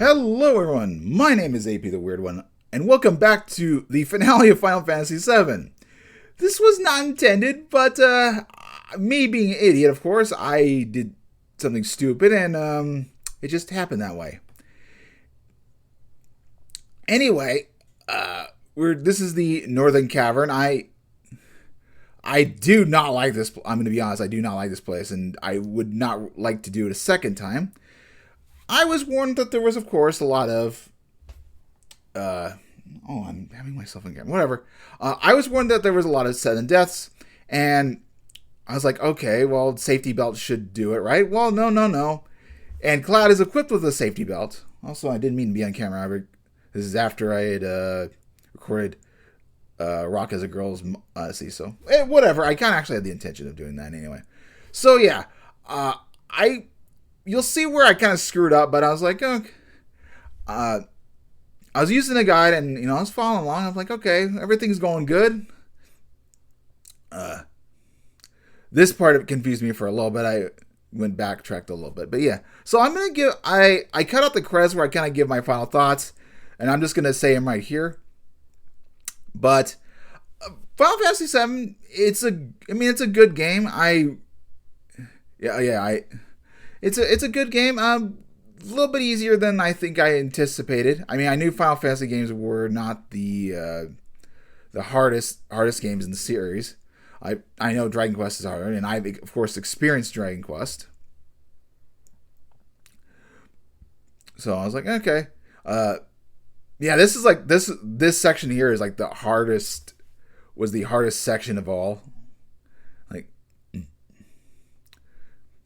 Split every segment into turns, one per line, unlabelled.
Hello everyone, my name is AP the Weird One, and welcome back to the finale of Final Fantasy VII. This was not intended, but me being an idiot, of course, I did something stupid, and it just happened that way. Anyway, this is the Northern Cavern. I do not like this. I'm going to be honest, I do not like this place, and I would not like to do it a second time. I was warned that there was, of course, a lot of... I'm having myself again. Whatever. I was warned that there was a lot of sudden deaths, and I was like, okay, well, safety belt should do it, right? Well, no. And Cloud is equipped with a safety belt. Also, I didn't mean to be on camera. This is after I had recorded Rock as a Girl's Odyssey, so whatever. I kind of actually had the intention of doing that anyway. So, yeah. You'll see where I kind of screwed up, but I was like, okay. I was using a guide, and I was following along. I was like, okay, everything's going good. This part confused me for a little bit. I backtracked a little bit, but yeah. So I'm gonna give. I cut out the creds where I kind of give my final thoughts, and I'm just gonna say them right here. But Final Fantasy VII, it's a good game. It's a good game. A little bit easier than I think I anticipated. I mean, I knew Final Fantasy games were not the hardest games in the series. I know Dragon Quest is hard, and I've of course experienced Dragon Quest. So I was like, okay, yeah, this is like this section here is like the hardest section of all.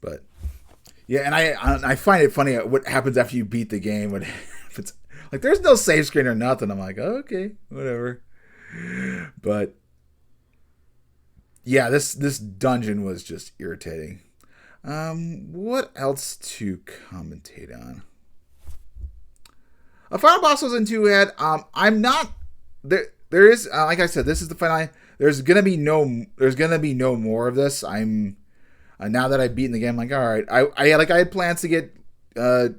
But yeah, and I find it funny what happens after you beat the game. If it's like there's no save screen or nothing. I'm like, okay, whatever. But yeah, this dungeon was just irritating. What else to commentate on? A final boss was in 2 head. I'm not there. There is like I said, this is the finale. There's gonna be no more of this. Now that I've beaten the game, I'm like, all right. I had plans to get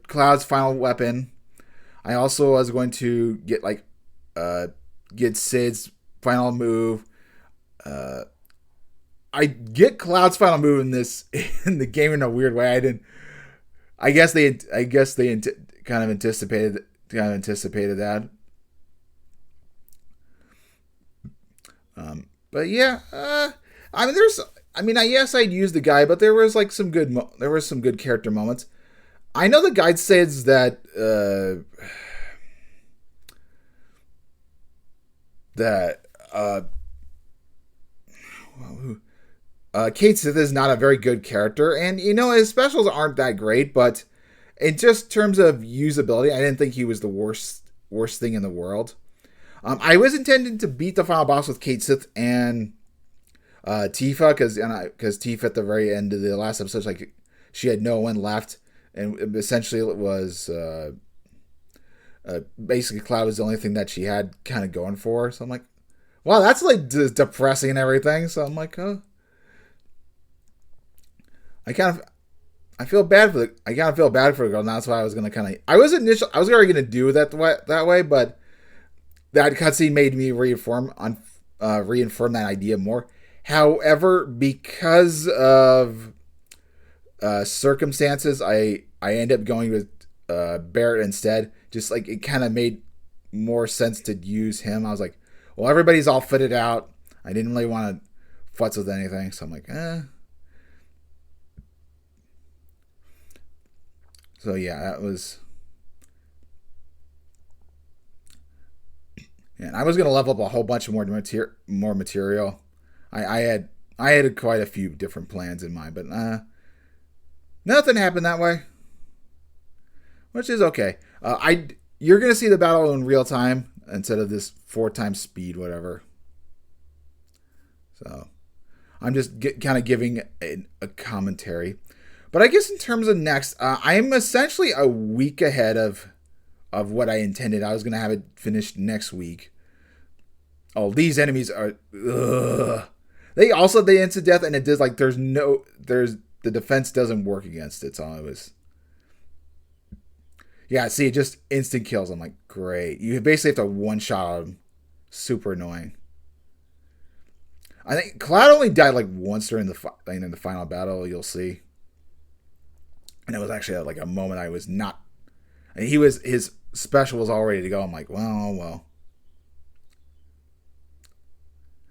Cloud's final weapon. I also was going to get Cid's final move. I get Cloud's final move in the game in a weird way. I guess they kind of anticipated that. But yeah, yes, I'd use the guide, but there was some good character moments. I know the guide says that Cait Sith is not a very good character, and his specials aren't that great. But in just terms of usability, I didn't think he was the worst thing in the world. I was intending to beat the final boss with Cait Sith and Tifa, because Tifa at the very end of the last episode, she had no one left, and essentially it was basically Cloud was the only thing that she had kind of going for her. So I'm like, wow, that's depressing and everything. So I'm like, oh, I feel bad for the girl. And that's why I was gonna I was already gonna do that way, but that cutscene made me reaffirm that idea more. However, because of circumstances, I end up going with Barrett instead. Just it kind of made more sense to use him. I was like, well, everybody's all fitted out. I didn't really want to futz with anything, so I'm like, So yeah, that was. And I was gonna level up a whole bunch of more material. I had quite a few different plans in mind, but nothing happened that way, which is okay. You're gonna see the battle in real time instead of this 4 times speed, whatever. So I'm just kind of giving a commentary. But I guess in terms of next, I'm essentially a week ahead of what I intended. I was gonna have it finished next week. Oh, these enemies are. Ugh. They instant death, and it does the defense doesn't work against it. So I was. Yeah, see, just instant kills. I'm like, great. You basically have to one shot him. Super annoying. I think Cloud only died like once during in the final battle. You'll see, and it was actually like a moment I was not. And his special was all ready to go. I'm like, well.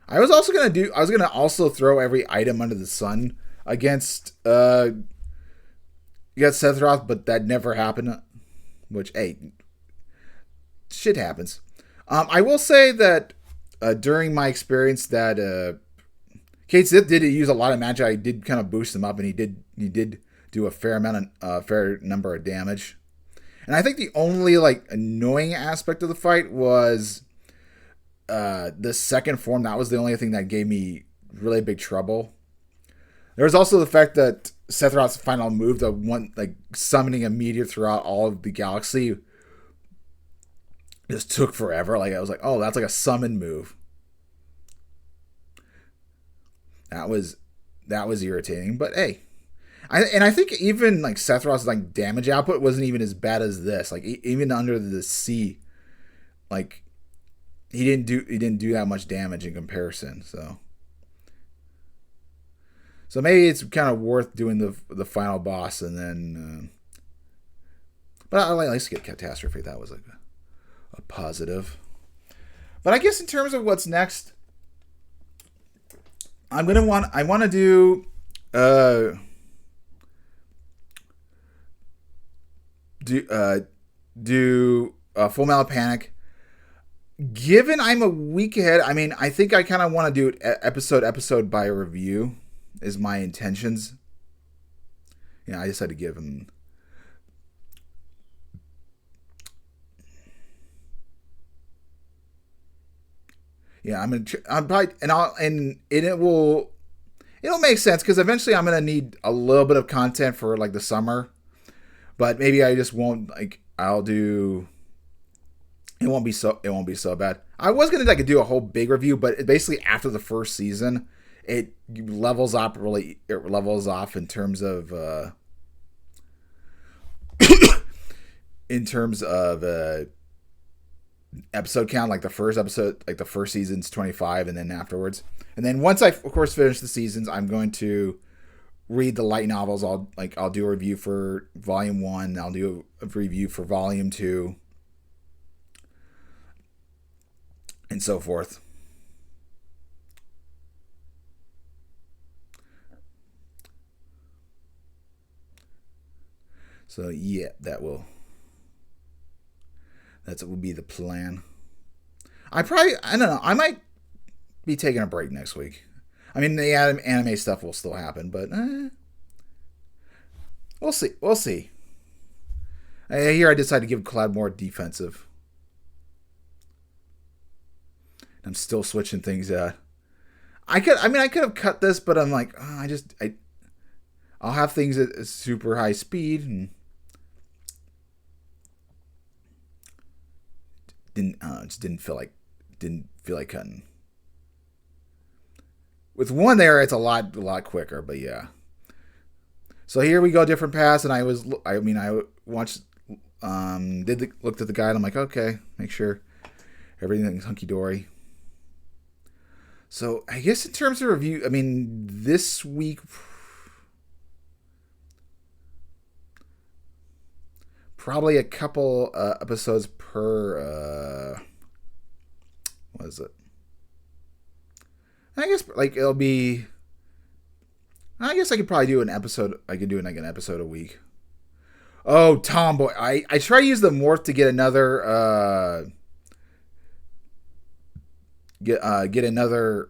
I was gonna also throw every item under the sun against Sephiroth, but that never happened. Which, hey, shit happens. I will say that during my experience that Kate Zip did use a lot of magic. I did kind of boost him up, and he did do a fair number of damage. And I think the only like annoying aspect of the fight was the second form. That was the only thing that gave me really big trouble. There was also the fact that Sephiroth's final move, the one like summoning a meteor throughout all of the galaxy, just took forever. Like I was like, oh, that's like a summon move. That was irritating, but hey, I think even like Sephiroth's like damage output wasn't even as bad as this. Like even under the sea, like he didn't do that much damage in comparison. So maybe it's kind of worth doing the final boss and then. But I like to get Catastrophe. That was like a positive. But I guess in terms of what's next, I want to do Full Metal Panic. Given I'm a week ahead, I mean, I think I kind of want to do it episode by review is my intentions. Yeah, I just had to give him. Yeah, I'm probably, it'll make sense because eventually I'm gonna need a little bit of content for like the summer, but maybe I just won't like I'll do. It won't be so bad. I was gonna like do a whole big review, but basically after the first season, it levels off in terms of episode count. Like the first episode, like the first season's 25, and then afterwards, and then once I of course finish the seasons, I'm going to read the light novels. I'll do a review for volume 1. I'll do a review for volume 2. And so forth. So yeah, that will be the plan. I don't know. I might be taking a break next week. I mean, the anime stuff will still happen, but we'll see. We'll see. Here I decided to give Cloud more defensive. I'm still switching things out. I could have cut this, but I'm like, I'll have things at super high speed and didn't feel like cutting. With one there, it's a lot quicker, but yeah. So here we go, different paths, and I watched, looked at the guide. I'm like, okay, make sure everything's hunky dory. So I guess in terms of review, I mean, this week probably a couple episodes per. What is it? I guess like it'll be. I guess I could probably do an episode. I could do like an episode a week. Oh, Tomboy! I try to use the morph to get another. Get another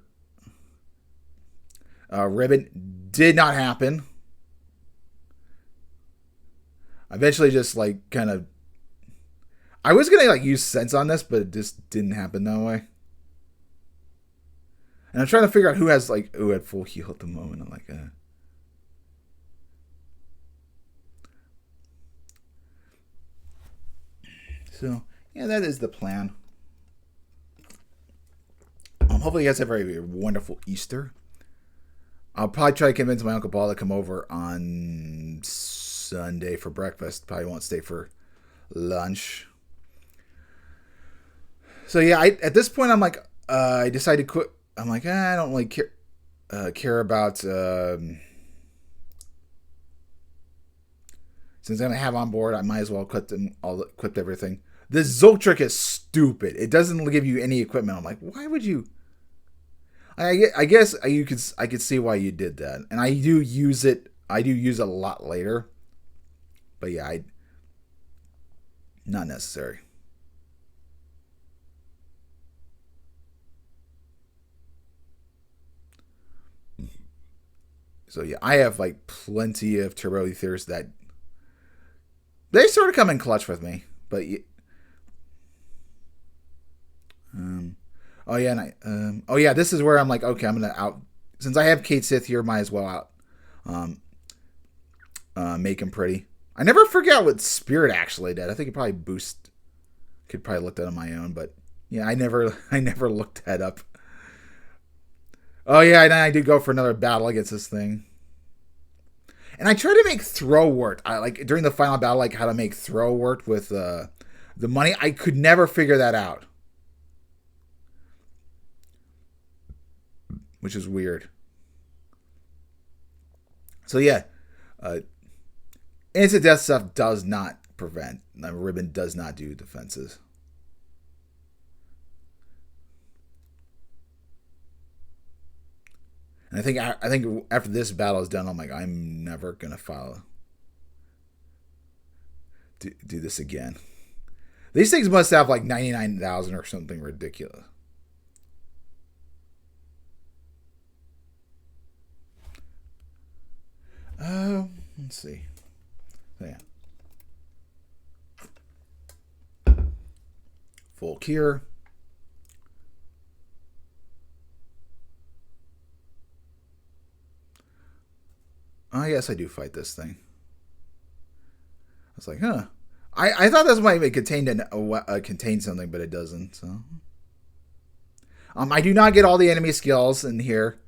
ribbon. Did not happen. Eventually, just like kind of. I was gonna like use sense on this, but it just didn't happen that way. And I'm trying to figure out who had full heal at the moment. I'm like, So yeah, that is the plan. Hopefully you guys have a very wonderful Easter. I'll probably try to convince my Uncle Paul to come over on Sunday for breakfast. Probably won't stay for lunch. So yeah, at this point I'm like, I decided to quit. I'm like, I don't really care about. Since I'm gonna have on board, I might as well equip everything. This Zoltrick is stupid. It doesn't give you any equipment. I'm like, why would you? I guess I could see why you did that, and I do use it. I do use it a lot later, but yeah, not necessary. So yeah, I have like plenty of turbo ethers that they sort of come in clutch with me, but oh yeah, oh yeah, this is where I'm like, okay, I'm gonna out since I have Kate Sith here, might as well out make him pretty. I never forget what Spirit actually did. I think it probably could probably look that on my own, but yeah, I never looked that up. Oh yeah, and I did go for another battle against this thing. And I tried to make throw work. I like during the final battle, like how to make throw work with the money. I could never figure that out, which is weird. So yeah, instant death stuff does not prevent. The ribbon does not do defenses. And I think after this battle is done, I'm like, I'm never gonna do this again. These things must have like 99,000 or something ridiculous. Let's see. Yeah. Full cure. Oh, yes, I do fight this thing. I was like, huh. I thought this might contain something, but it doesn't. So, I do not get all the enemy skills in here.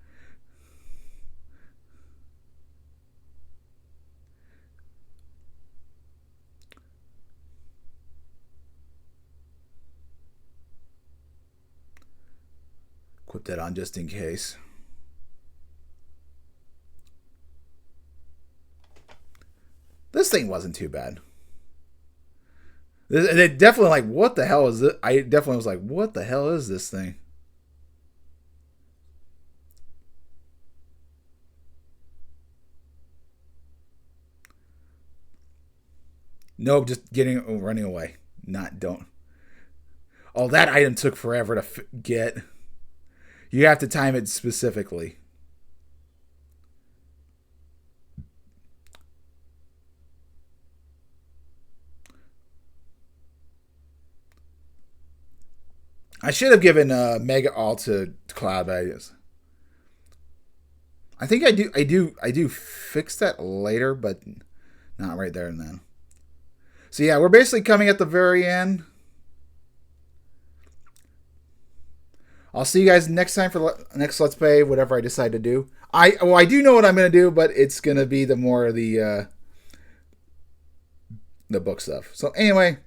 Equip that on just in case. This thing wasn't too bad. It definitely like, what the hell is it? I definitely was like, what the hell is this thing? Nope, just running away. Don't. Oh, that item took forever to get. You have to time it specifically. I should have given Mega All to Cloud, but I think I do fix that later, but not right there and then. So yeah, we're basically coming at the very end. I'll see you guys next time for the next Let's Play, whatever I decide to do. I do know what I'm going to do, but it's going to be the book stuff. So anyway,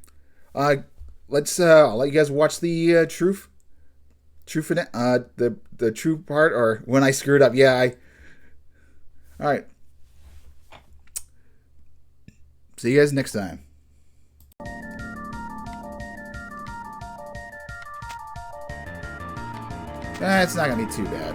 I'll let you guys watch the true part, or when I screwed up. Yeah, all right. See you guys next time. It's not gonna be too bad.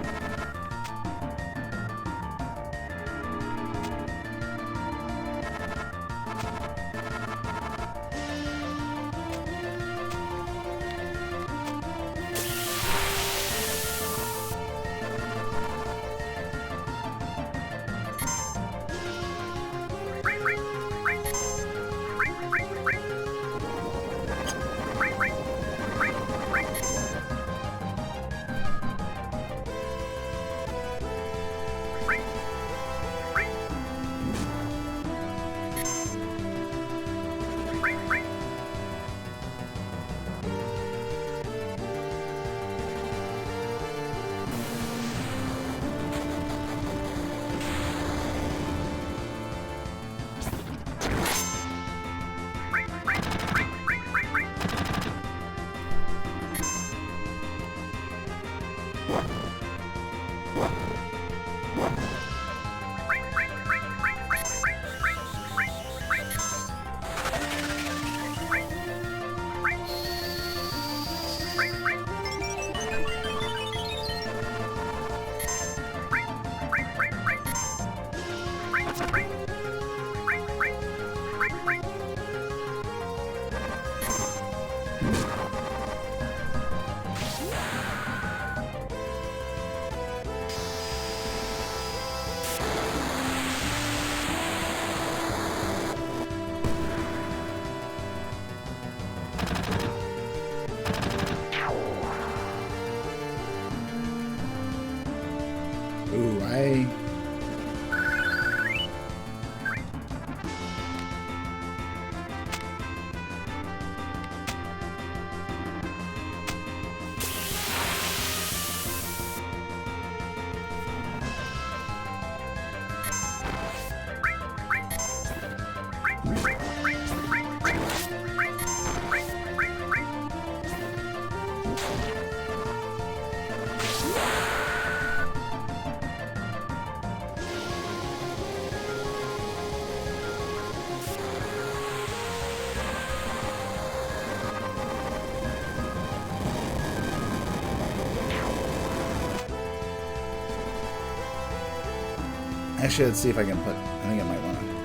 Actually, let's see if I can put... I think I might want to...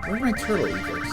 Where's my turtle ethers?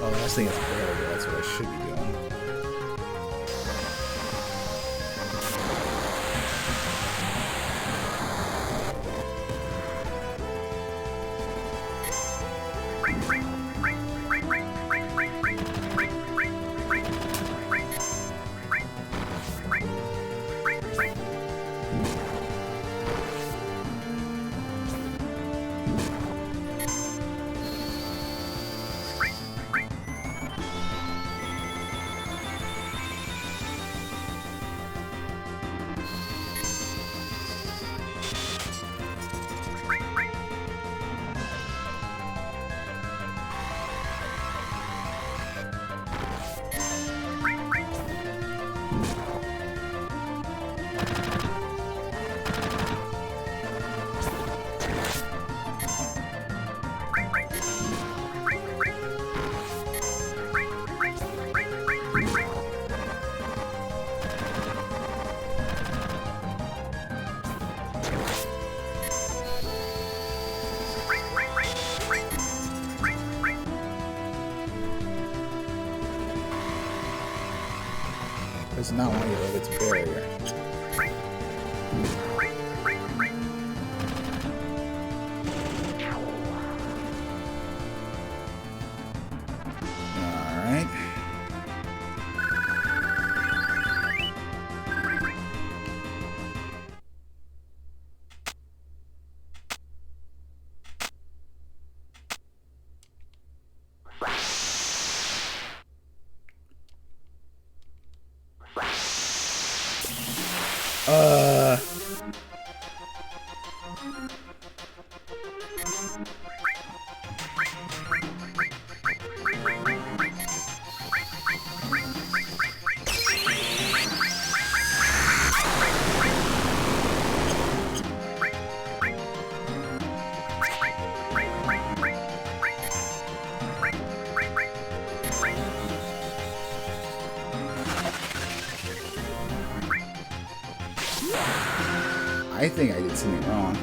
Last thing is available, that's what I should be doing. not want you to hit its barrier. Alright. I think I did something wrong.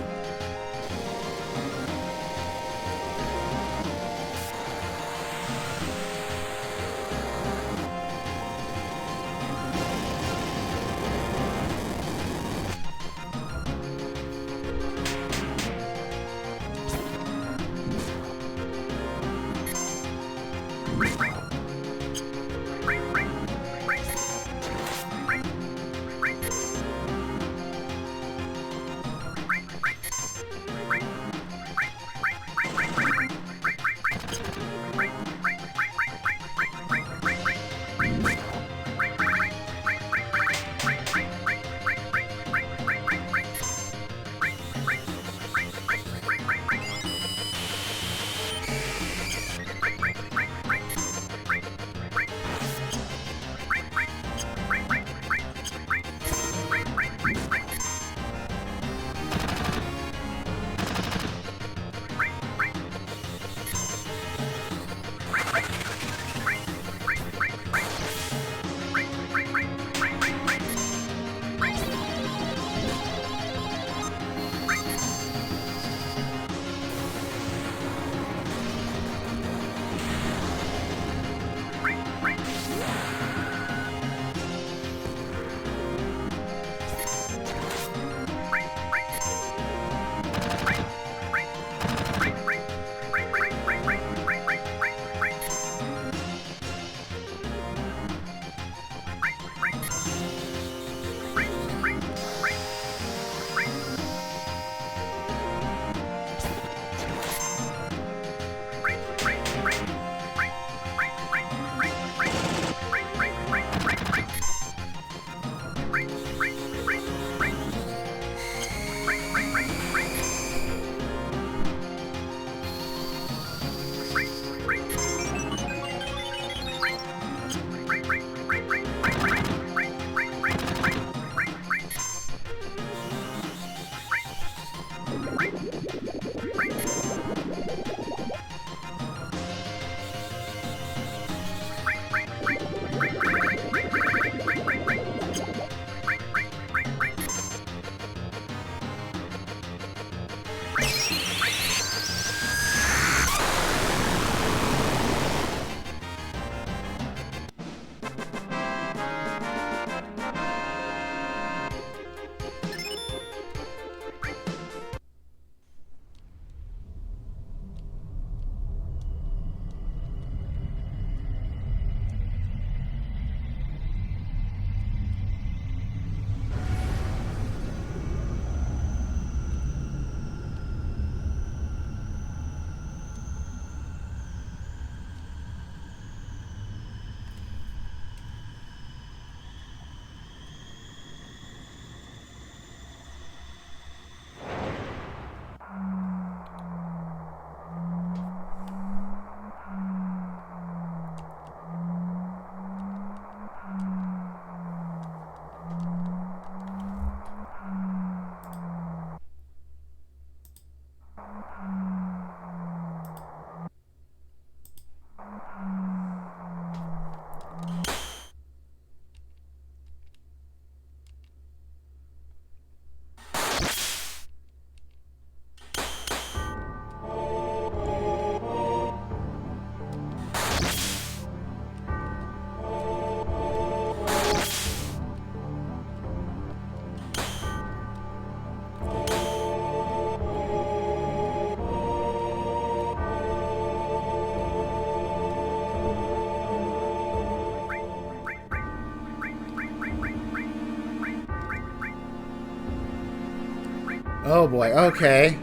Oh boy, okay.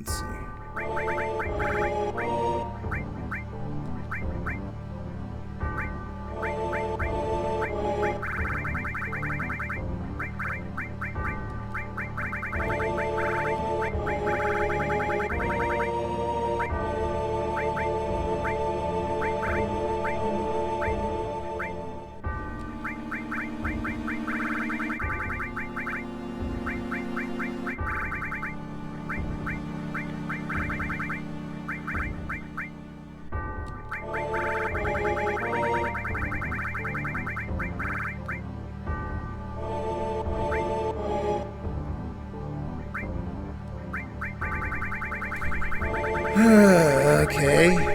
Let's see. Okay.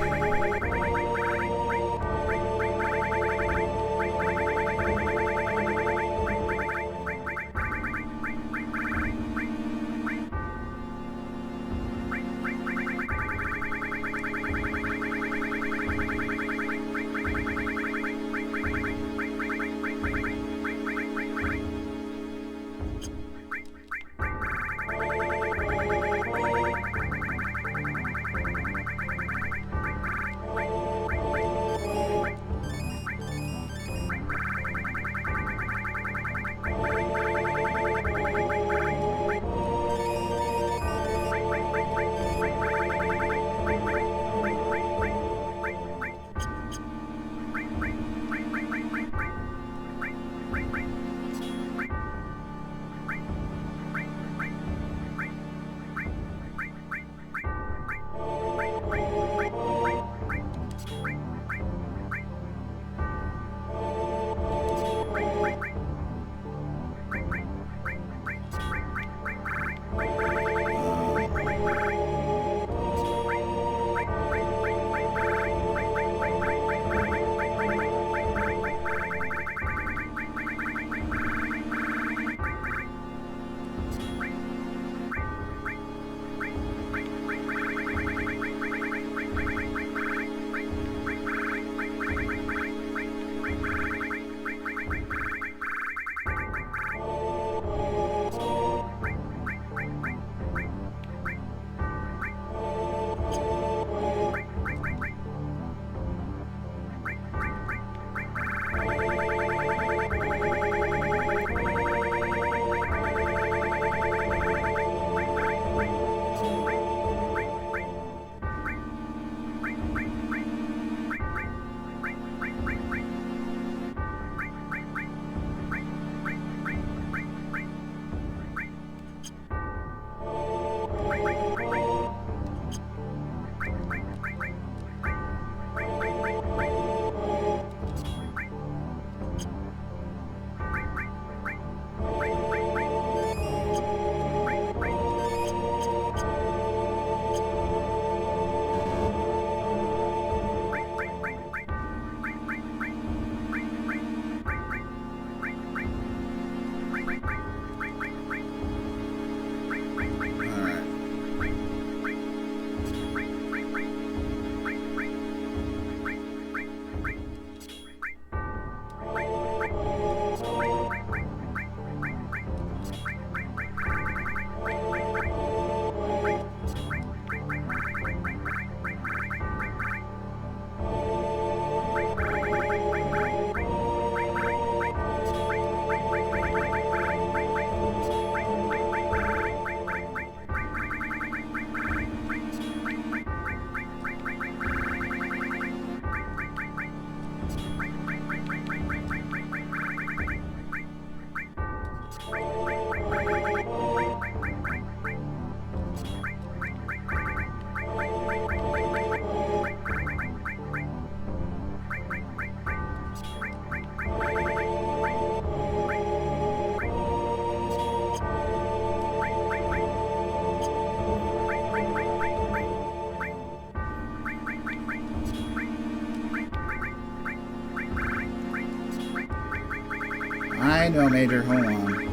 I know, Major. Hold on.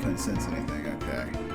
couldn't sense anything. Okay.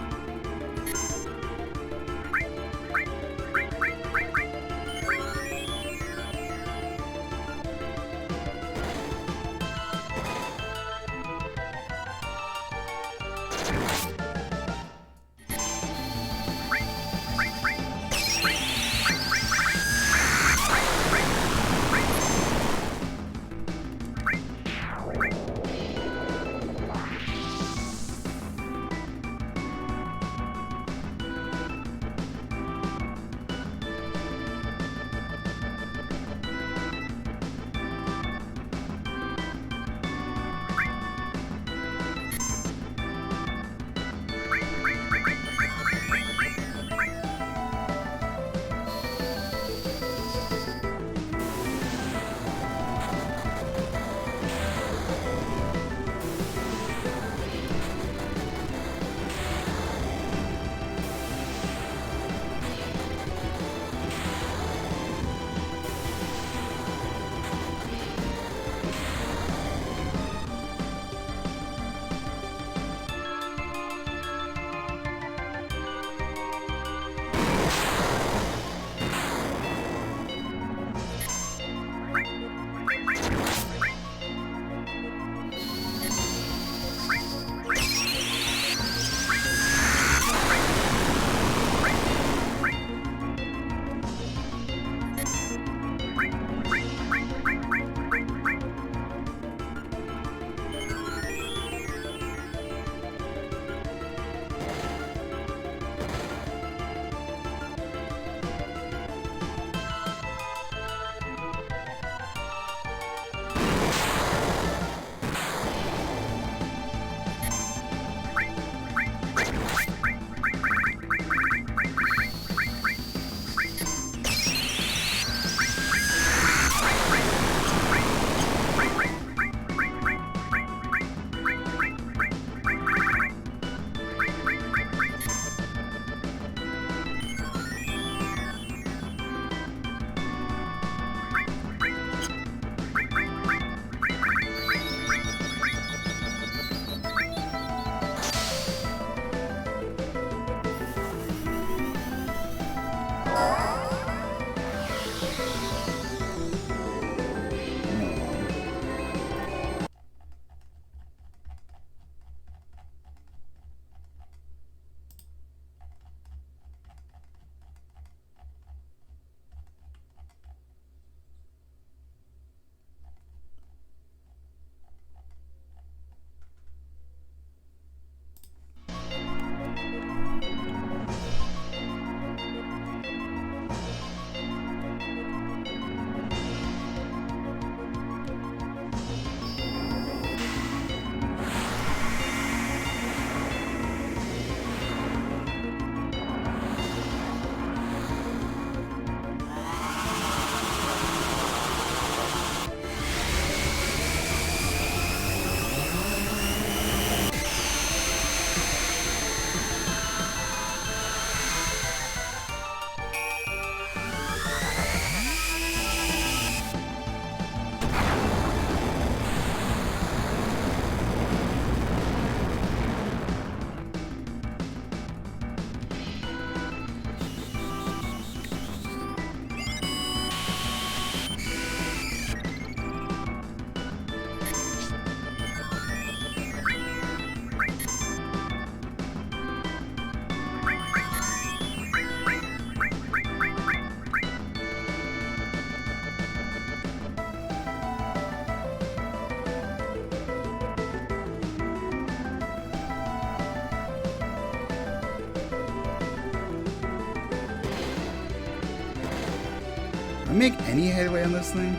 I make any headway on this thing?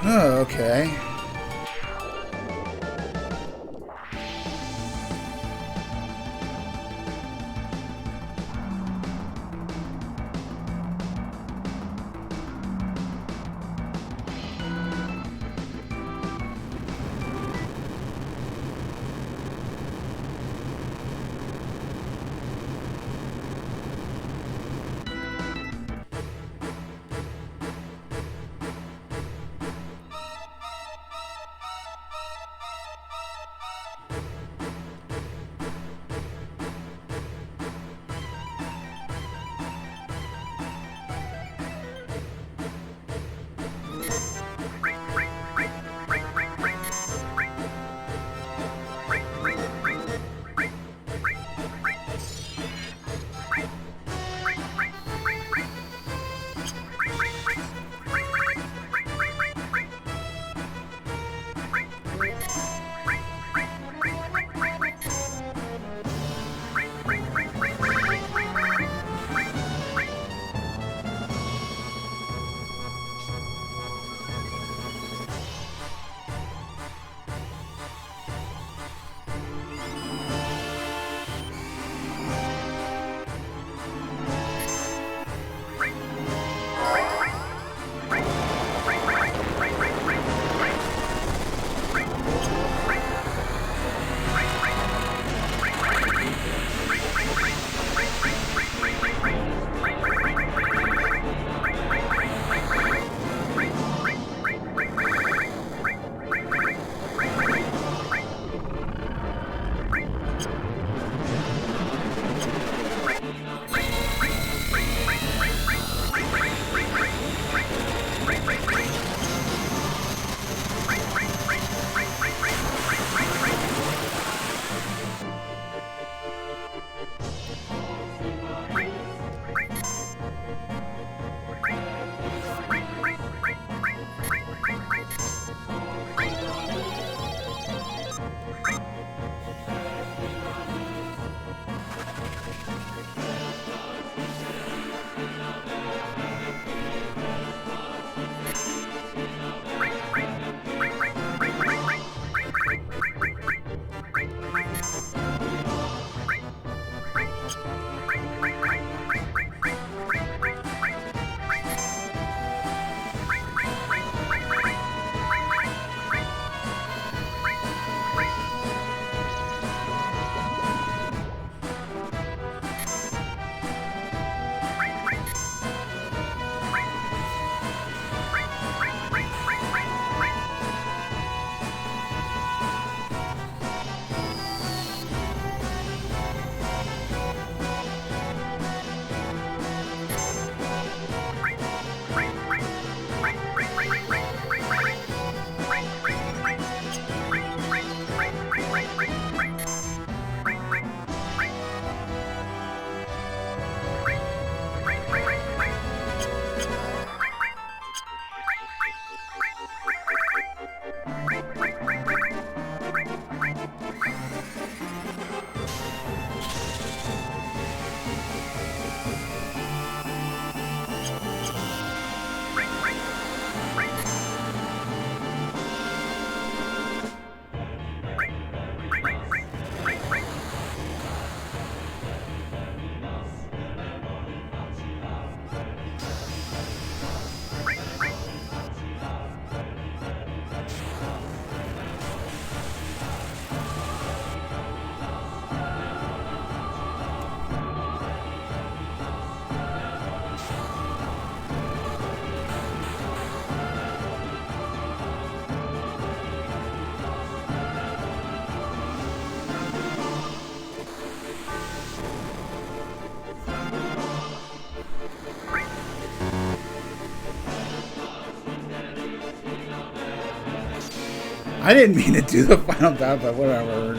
Oh, okay. I didn't mean to do the final bout, but whatever.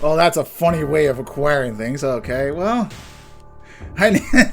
Oh, that's a funny way of acquiring things. Okay, well, I.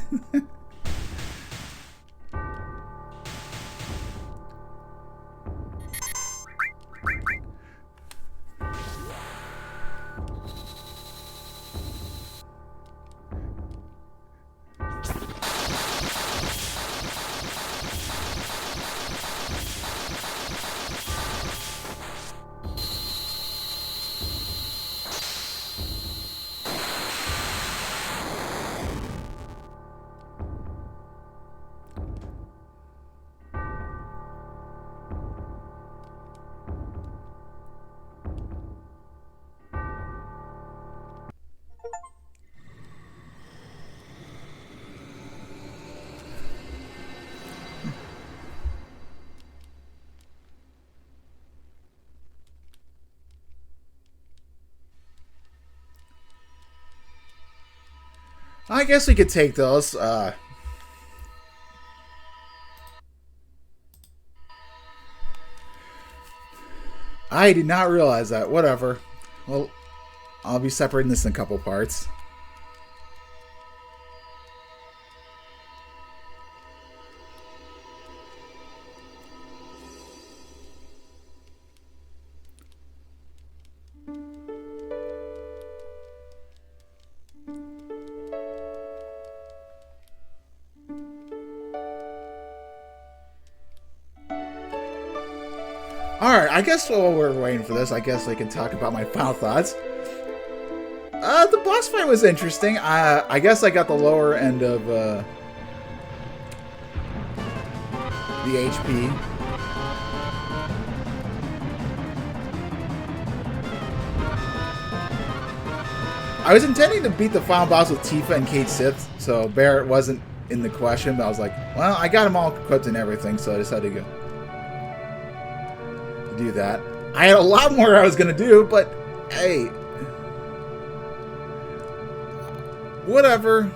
I guess we could take those. I did not realize that. Whatever. Well, I'll be separating this in a couple parts. Alright, I guess while we're waiting for this, I guess I can talk about my final thoughts. The boss fight was interesting. I guess I got the lower end of the HP. I was intending to beat the final boss with Tifa and Kate Sith, so Barrett wasn't in the question, but I was like, well, I got them all equipped and everything, so I decided to go do that. I had a lot more I was going to do, but hey, whatever.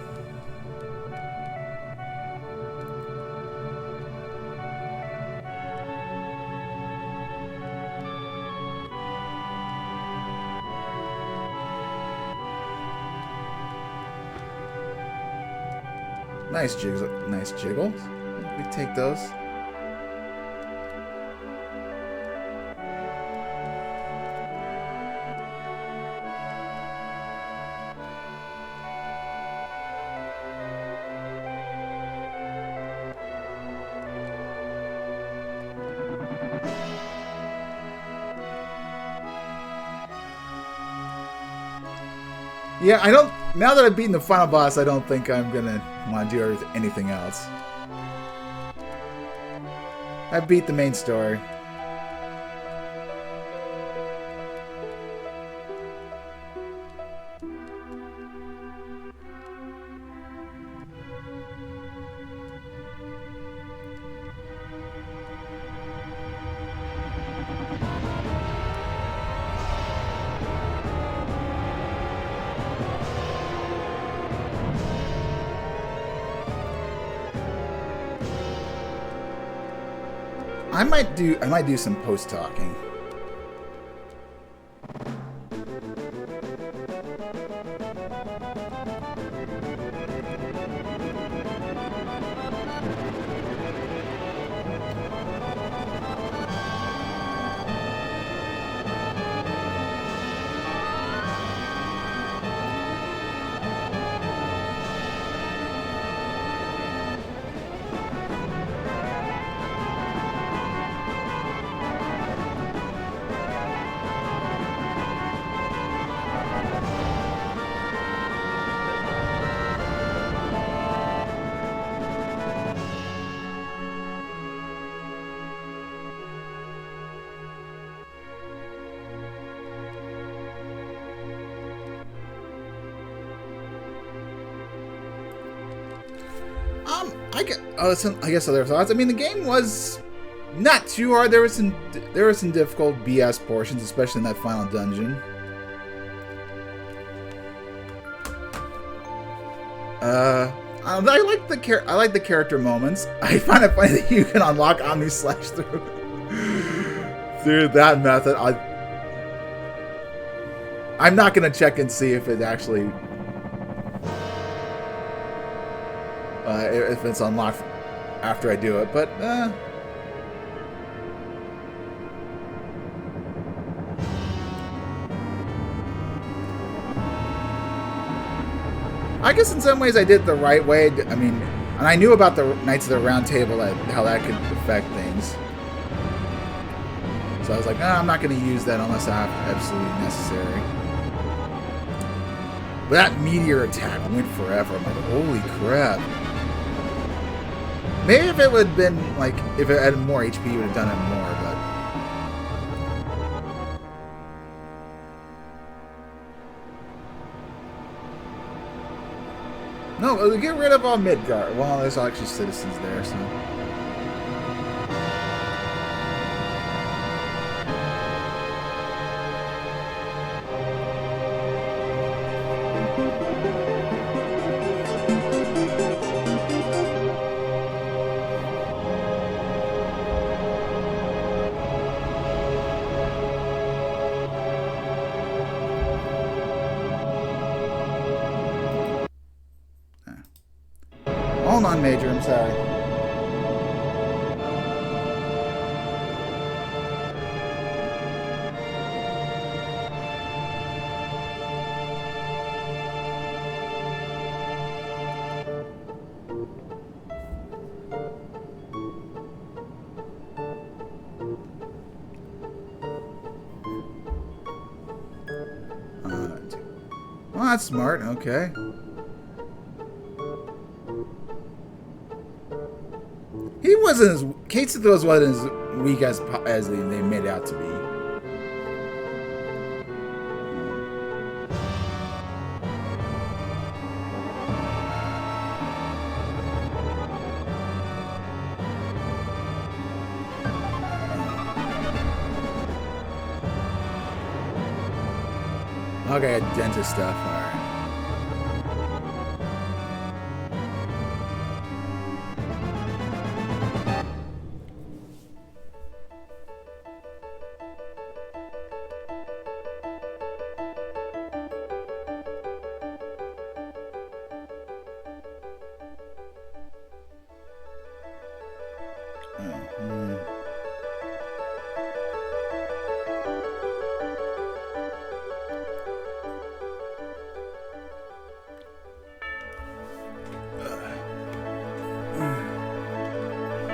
Nice jiggles, nice jiggles. We take those. Yeah, I don't. Now that I've beaten the final boss, I don't think I'm gonna want to do anything else. I beat the main story. I might do some post talking. I guess other thoughts. I mean, the game was not too hard. There were some difficult BS portions, especially in that final dungeon. I like the character moments. I find it funny that you can unlock Omni Slash through that method. I'm not gonna check and see if it actually if it's unlocked after I do it, but I guess in some ways I did it the right way. I mean, and I knew about the Knights of the Round Table, how that could affect things. So I was like, no, I'm not going to use that unless absolutely necessary. But that meteor attack went forever. I'm like, holy crap. Maybe if it would have been, like, if it had more HP, it would have done it more, but... No, get rid of all Midgard. Well, there's actually citizens there, so... Hold on, Major, I'm sorry. Well, that's smart, okay. He wasn't as... Case of those wasn't as weak as they made out to be. Okay, dentist stuff, alright.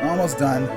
Almost done.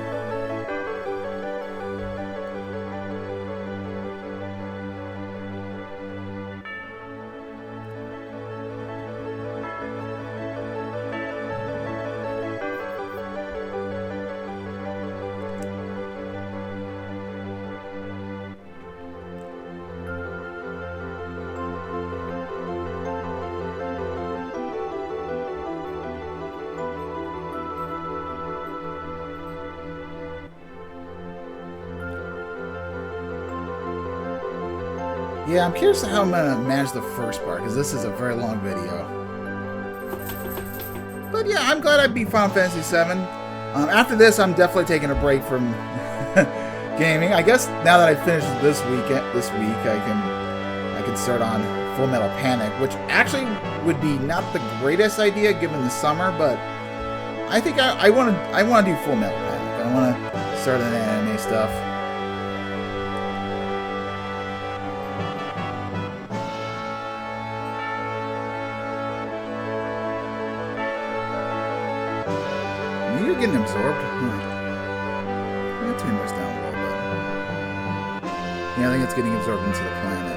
Yeah, I'm curious how I'm going to manage the first part, because this is a very long video. But yeah, I'm glad I beat Final Fantasy VII. After this, I'm definitely taking a break from gaming. I guess now that I finished this week, I can start on Full Metal Panic, which actually would be not the greatest idea given the summer, but I think I want to do Full Metal Panic. I want to start an anime stuff. You're getting absorbed. Let's turn this down a little bit. Yeah, I think it's getting absorbed into the planet.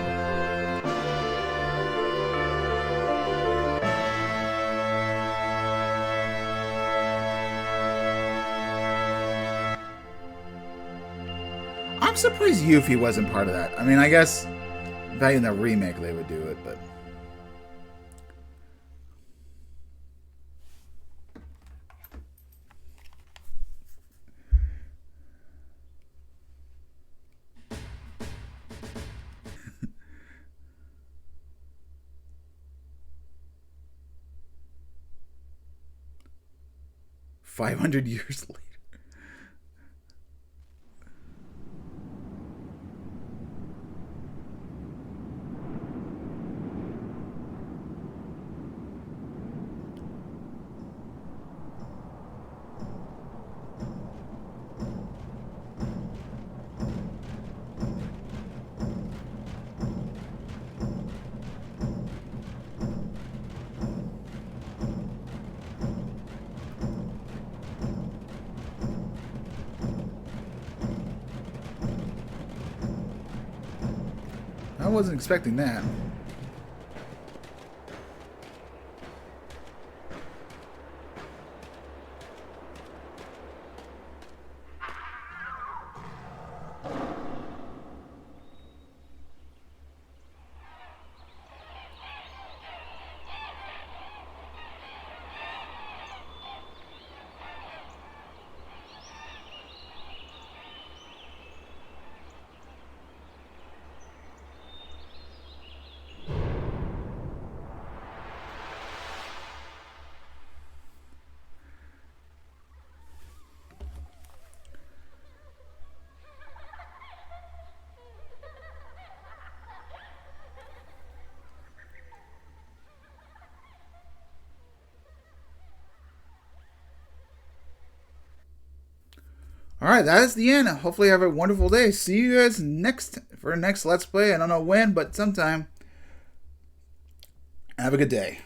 I'm surprised Yuffie wasn't part of that. I mean, I guess back in the remake they would do it, but... 500 years later. I wasn't expecting that. All right, that is the end. Hopefully, you have a wonderful day. See you guys next for the next Let's Play. I don't know when, but sometime. Have a good day.